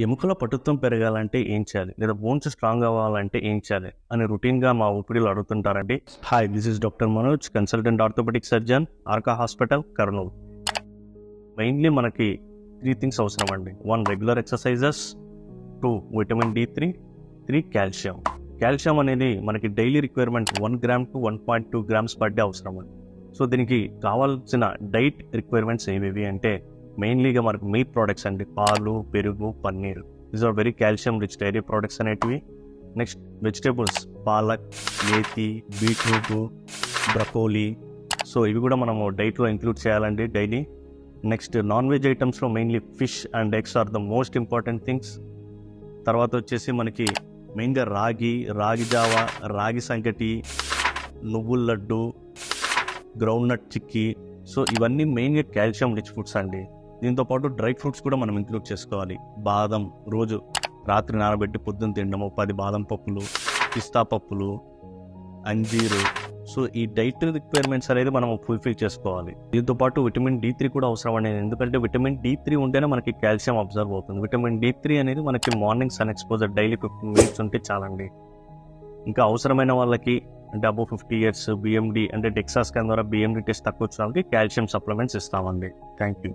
ఎముకల పటుత్వం పెరగాలంటే ఏం చేయాలి, లేదా బోన్స్ స్ట్రాంగ్ అవ్వాలంటే ఏం చేయాలి అని రొటీన్గా మా ఊపిరిలో అడుగుతుంటారండి. Hi, this is doctor Manoj, consultant orthopaedic surgeon, Arka hospital, Kurnool. Mainly మనకి 3 థింగ్స్ అవసరం అండి. 1 regular exercises, 2 vitamin D3, 3 calcium. Calcium అనేది మనకి daily requirement 1 gram to 1.2 grams per day అవసరం అండి. సో దీనికి కావాల్సిన డైట్ రిక్వైర్మెంట్స్ ఏవేవి అంటే మెయిన్లీగా మనకు మీట్ ప్రోడక్ట్స్ అండి, పాలు, పెరుగు, paneer. These are very calcium rich dairy products అనేటివి. Next vegetables, palak, methi, beetroot, broccoli. So ఇవి కూడా మనము డైట్లో ఇంక్లూడ్ చేయాలండి డైలీ. నెక్స్ట్ నాన్ వెజ్ ఐటమ్స్లో mainly fish and eggs are the most important things. తర్వాత వచ్చేసి మనకి మెయిన్గా రాగి జావా, రాగి సంకటి, నువ్వుల laddu, groundnut chikki. So ఇవన్నీ మెయిన్గా కాల్షియం రిచ్ ఫుడ్స్ అండి. దీంతోపాటు డ్రై ఫ్రూట్స్ కూడా మనం ఇంక్లూడ్ చేసుకోవాలి. బాదం రోజు రాత్రి నానబెట్టి పొద్దున్న తినడము, 10 బాదం పప్పులు, పిస్తా పప్పులు, అంజీరు. సో ఈ డైట్ రిక్వైర్మెంట్స్ అనేది మనం ఫుల్ఫిల్ చేసుకోవాలి. దీంతోపాటు విటమిన్ D3 కూడా అవసరం అనేది, ఎందుకంటే విటమిన్ D3 ఉంటేనే మనకి కాల్షియం అబ్జర్వ్ అవుతుంది. విటమిన్ D3 అనేది మనకి morning sun exposure daily 15 minutes ఉంటే చాలండి. ఇంకా అవసరమైన వాళ్ళకి అంటే అబౌవ్ 50 years BMD అంటే డెక్సా స్కాన్ ద్వారా BMD టెస్ట్ తక్కువ వచ్చిన వాళ్ళకి కాల్షియం సప్లిమెంట్స్ ఇస్తామండి. Thank you.